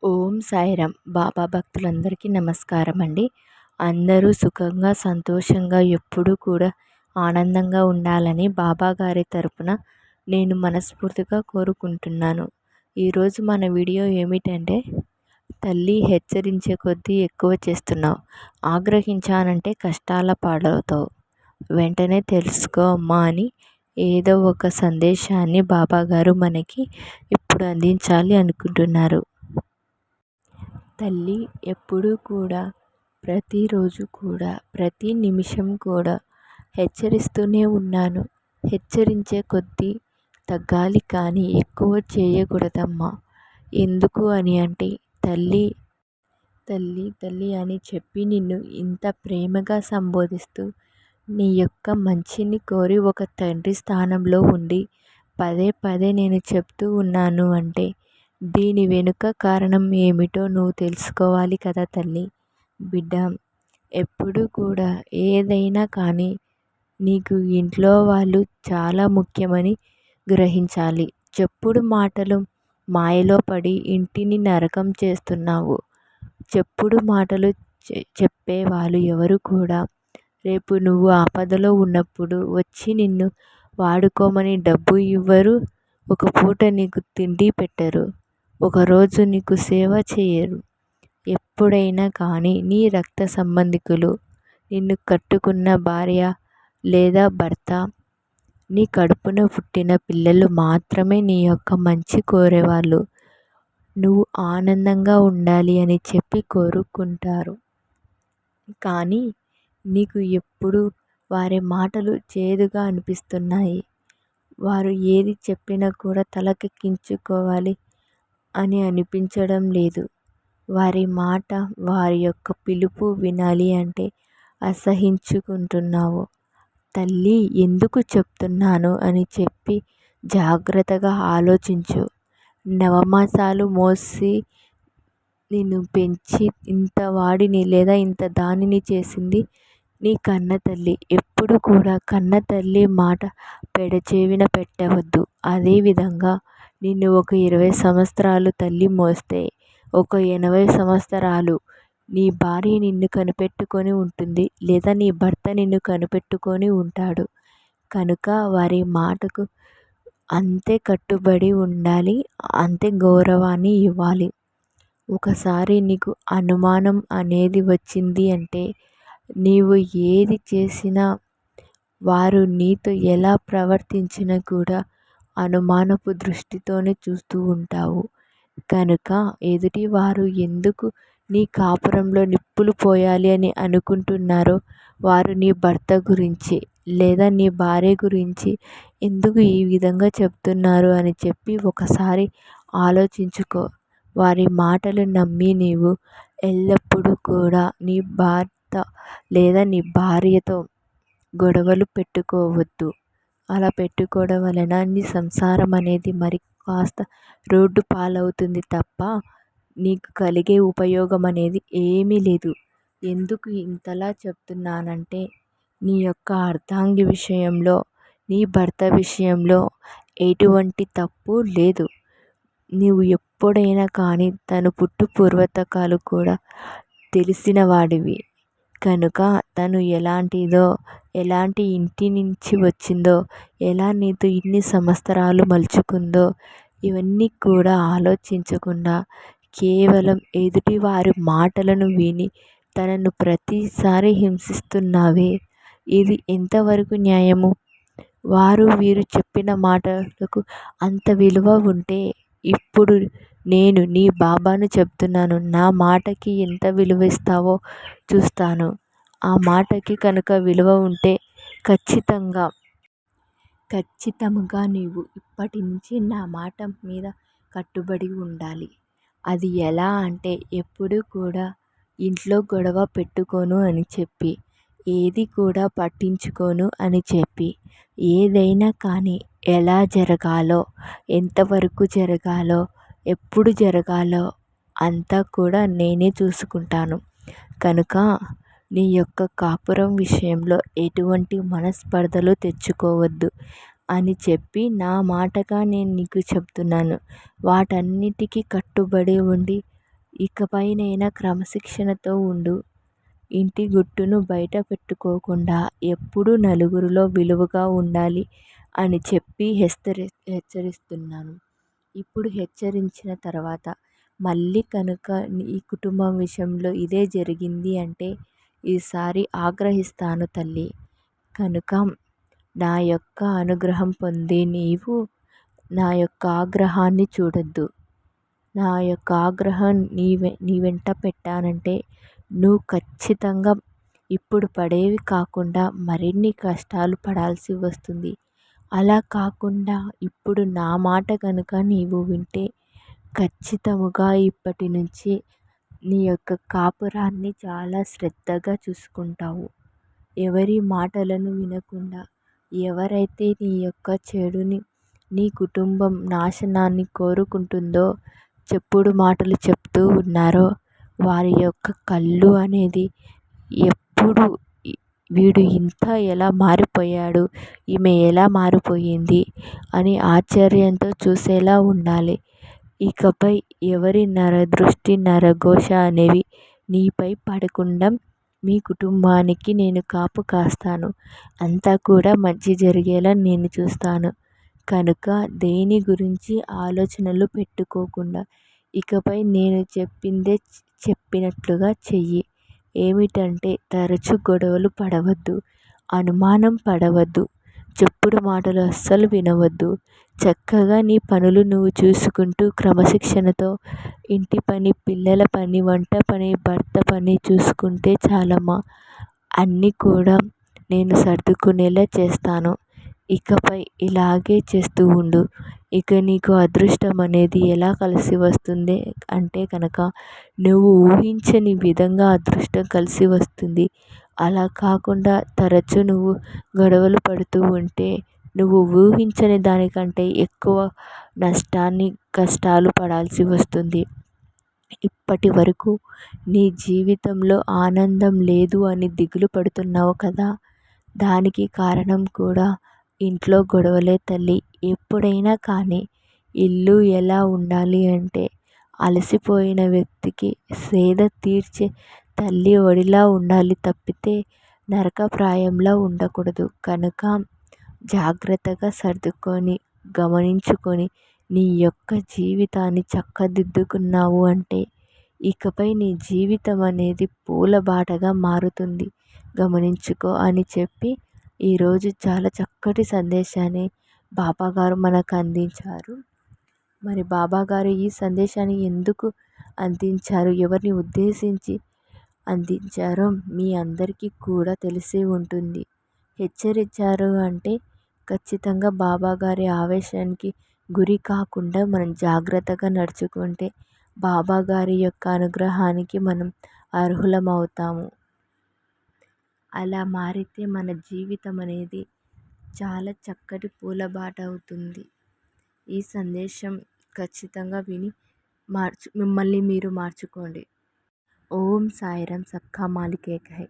ఓం సాయిరామ్. బాబా భక్తులందరికీ నమస్కారం అండి. అందరూ సుఖంగా సంతోషంగా ఎప్పుడూ కూడా ఆనందంగా ఉండాలని బాబా గారి తరపున నేను మనస్ఫూర్తిగా కోరుకుంటున్నాను. ఈరోజు మన వీడియో ఏమిటంటే, తల్లి హెచ్చరించే కొద్దీ ఎక్కువ చేస్తున్నావు, ఆగ్రహించానంటే కష్టాల పాలవుతావు, వెంటనే తెలుసుకో అమ్మా అని ఏదో ఒక సందేశాన్ని బాబా గారు మనకి ఇప్పుడు అందించాలి అనుకుంటున్నారు. తల్లి ఎప్పుడూ కూడా, ప్రతిరోజు కూడా, ప్రతి నిమిషం కూడా హెచ్చరిస్తూనే ఉన్నాను. హెచ్చరించే కొద్దీ తగ్గాలి కానీ ఎక్కువ చేయకూడదమ్మా. ఎందుకు అని అంటే, తల్లి తల్లి తల్లి అని చెప్పి నిన్ను ఇంత ప్రేమగా సంబోధిస్తూ, నీ యొక్క మంచిని కోరి ఒక తండ్రి స్థానంలో ఉండి పదే పదే నేను చెప్తూ ఉన్నాను అంటే, దీని వెనుక కారణం ఏమిటో నువ్వు తెలుసుకోవాలి కదా తల్లి. బిడ్డ, ఎప్పుడు కూడా ఏదైనా కానీ నీకు ఇంట్లో వాళ్ళు చాలా ముఖ్యమని గ్రహించాలి. చెప్పుడు మాటలు మాయలో పడి ఇంటిని నరకం చేస్తున్నావు. చెప్పుడు మాటలు చెప్పేవాళ్ళు ఎవరు కూడా రేపు నువ్వు ఆపదలో ఉన్నప్పుడు వచ్చి నిన్ను వాడుకోమని డబ్బు ఇవ్వరు, ఒక పూట నీకు తిండి పెట్టరు, ఒకరోజు నీకు సేవ చేయరు. ఎప్పుడైనా కానీ నీ రక్త సంబంధికులు, నిన్ను కట్టుకున్న భార్య లేదా భర్త, నీ కడుపున పుట్టిన పిల్లలు మాత్రమే నీ యొక్క మంచి కోరేవాళ్ళు. నువ్వు ఆనందంగా ఉండాలి అని చెప్పి కోరుకుంటారు. కానీ నీకు ఎప్పుడు వారి మాటలు చేదుగా అనిపిస్తున్నాయి. వారు ఏది చెప్పినా కూడా తలకెక్కించుకోవాలి అని అనిపించడం లేదు. వారి మాట, వారి యొక్క పిలుపు వినాలి అంటే అసహించుకుంటున్నావు. తల్లి ఎందుకు చెప్తున్నాను అని చెప్పి జాగ్రత్తగా ఆలోచించు. నవమాసాలు మోసి నిన్ను పెంచి ఇంత వాడిని లేదా ఇంత దానిని చేసింది నీ కన్న తల్లి. ఎప్పుడు కూడా కన్న తల్లి మాట పెడచెవిన పెట్టవద్దు. అదేవిధంగా నిన్ను ఒక 20 సంవత్సరాలు తల్లి మోస్తే, ఒక 80 సంవత్సరాలు నీ భార్య నిన్ను కనిపెట్టుకొని ఉంటుంది, లేదా నీ భర్త నిన్ను కనిపెట్టుకొని ఉంటాడు. కనుక వారి మాటకు అంతే కట్టుబడి ఉండాలి, అంతే గౌరవాన్ని ఇవ్వాలి. ఒకసారి నీకు అనుమానం అనేది వచ్చింది అంటే, నీవు ఏది చేసినా, వారు నీతో ఎలా ప్రవర్తించినా కూడా అనుమానపు దృష్టితోనే చూస్తూ ఉంటావు. కనుక ఎదుటివారు ఎందుకు నీ కాపురంలో నిప్పులు పోయాలి అని అనుకుంటున్నారో, వారు నీ భర్త గురించి లేదా నీ భార్య గురించి ఎందుకు ఈ విధంగా చెప్తున్నారు అని చెప్పి ఒకసారి ఆలోచించుకో. వారి మాటలు నమ్మి నీవు ఎల్లప్పుడూ కూడా నీ భర్త లేదా నీ భార్యతో గొడవలు పెట్టుకోవద్దు. అలా పెట్టుకోవడం వలన నీ సంసారం అనేది మరి కాస్త రోడ్డు పాలవుతుంది తప్ప నీకు కలిగే ఉపయోగం అనేది ఏమీ లేదు. ఎందుకు ఇంతలా చెప్తున్నానంటే, నీ యొక్క అర్ధాంగి విషయంలో, నీ భర్త విషయంలో ఎటువంటి తప్పు లేదు. నీవు ఎప్పుడైనా కానీ తను పుట్టు పూర్వతకాలు కూడా తెలిసిన వాడివి. కనుక తను ఎలాంటిదో, ఎలాంటి ఇంటి నుంచి వచ్చిందో, ఎలా నీతో ఇన్ని సంవత్సరాలు మలుచుకుందో, ఇవన్నీ కూడా ఆలోచించకుండా కేవలం ఎదుటివారి మాటలను విని తనను ప్రతిసారి హింసిస్తున్నావే, ఇది ఎంతవరకు న్యాయము? వారు వీరు చెప్పిన మాటలకు అంత విలువ ఉంటే, ఇప్పుడు నేను నీ బాబాను చెప్తున్నాను, నా మాటకి ఎంత విలువ ఇస్తావో చూస్తాను. ఆ మాటకి కనుక విలువ ఉంటే ఖచ్చితంగా నీవు ఇప్పటి నుంచి నా మాట మీద కట్టుబడి ఉండాలి. అది ఎలా అంటే, ఎప్పుడు కూడా ఇంట్లో గొడవ పెట్టుకోను అని చెప్పి, ఏది కూడా పట్టించుకోను అని చెప్పి, ఏదైనా కానీ ఎలా జరగాలో, ఎంతవరకు జరగాలో, ఎప్పుడు జరగాలో అంతా కూడా నేనే చూసుకుంటాను. కనుక నీ యొక్క కాపురం విషయంలో ఎటువంటి మనస్పర్ధలు తెచ్చుకోవద్దు అని చెప్పి నా మాటగా నేను నీకు చెప్తున్నాను. వాటన్నిటికీ కట్టుబడి ఉండి ఇకపైనైనా క్రమశిక్షణతో ఉండు. ఇంటి గుట్టును బయట పెట్టుకోకుండా ఎప్పుడూ నలుగురిలో విలువగా ఉండాలి అని చెప్పి హెచ్చరిస్తున్నాను. ఇప్పుడు హెచ్చరించిన తర్వాత మళ్ళీ కనుక ఈ కుటుంబం విషయంలో ఇదే జరిగింది అంటే ఈసారి ఆగ్రహిస్తాను తల్లి. కనుక నా యొక్క అనుగ్రహం పొంది నీవు నా యొక్క ఆగ్రహాన్ని చూడొద్దు. నా యొక్క ఆగ్రహం నీ వెంట పెట్టానంటే నువ్వు ఖచ్చితంగా ఇప్పుడు పడేవి కాకుండా మరిన్ని కష్టాలు పడాల్సి వస్తుంది. అలా కాకుండా ఇప్పుడు నా మాట కనుక నీవు వింటే ఖచ్చితముగా ఇప్పటి నుంచి నీ యొక్క కాపురాన్ని చాలా శ్రద్ధగా చూసుకుంటావు. ఎవరి మాటలను వినకుండా ఎవరైతే నీ యొక్క చెడుని నీ కుటుంబం నాశనాన్ని కోరుకుంటుందో చెప్పుడు మాటలు చెప్తూ ఉన్నారో వారి యొక్క కళ్ళు అనేది ఎప్పుడు వీడు ఇంత ఎలా మారిపోయాడు, ఈమె ఎలా మారిపోయింది అని ఆశ్చర్యంతో చూసేలా ఉండాలి. ఇకపై ఎవరి నరదృష్టి నరఘోష అనేవి నీపై పడకుండా మీ కుటుంబానికి నేను కాపు కాస్తాను. అంతా కూడా మంచి జరిగేలా నేను చూస్తాను. కనుక దేని గురించి ఆలోచనలు పెట్టుకోకుండా ఇకపై నేను చెప్పిందే చెప్పినట్లుగా చెయ్యి. ఏమిటంటే తరచు గొడవలు పడవద్దు, అనుమానం పడవద్దు, చెప్పుడు మాటలు అస్సలు వినవద్దు. చక్కగా నీ పనులు నువ్వు చూసుకుంటూ క్రమశిక్షణతో ఇంటి పని, పిల్లల పని, వంట పని, భర్త పని చూసుకుంటే చాలమ్మా. అన్నీ కూడా నేను సర్దుకునేలా చేస్తాను. ఇకపై ఇలాగే చేస్తూ ఉండు. ఇక నీకు అదృష్టం అనేది ఎలా కలిసి వస్తుంది అంటే కనుక నువ్వు ఊహించని విధంగా అదృష్టం కలిసి వస్తుంది. అలా కాకుండా తరచు నువ్వు గొడవలు పడుతూ ఉంటే నువ్వు ఊహించని దానికంటే ఎక్కువ నష్టాన్ని కష్టాలు పడాల్సి వస్తుంది. ఇప్పటి వరకు నీ జీవితంలో ఆనందం లేదు అని దిగులు పడుతున్నావు కదా, దానికి కారణం కూడా ఇంట్లో గొడవలే తల్లి. ఎప్పుడైనా కానీ ఇల్లు ఎలా ఉండాలి అంటే అలసిపోయిన వ్యక్తికి సేద తీర్చే తల్లి ఒడిలా ఉండాలి తప్పితే నరకప్రాయంలా ఉండకూడదు. కనుక జాగ్రత్తగా సర్దుకొని గమనించుకొని నీ యొక్క జీవితాన్ని చక్కదిద్దుకున్నావు అంటే ఇకపై నీ జీవితం అనేది పూలబాటగా మారుతుంది. గమనించుకో అని చెప్పి ఈరోజు చాలా చక్కటి సందేశాన్ని బాబాగారు మనకు అందించారు. మరి బాబాగారు ఈ సందేశాన్ని ఎందుకు అందించారు, ఎవరిని ఉద్దేశించి అందించారో మీ అందరికీ కూడా తెలిసే ఉంటుంది. హెచ్చరించారు అంటే ఖచ్చితంగా బాబాగారి ఆవేశానికి గురి కాకుండా మనం జాగ్రత్తగా నడుచుకుంటే బాబాగారి యొక్క అనుగ్రహానికి మనం అర్హులమవుతాము. అలా మారితే మన జీవితం అనేది చాలా చక్కటి పూలబాట అవుతుంది. ఈ సందేశం ఖచ్చితంగా విని మిమ్మల్ని మీరు మార్చుకోండి. ఓం సాయిరాం. సబ్కా మాలిక్ ఏక్ హై.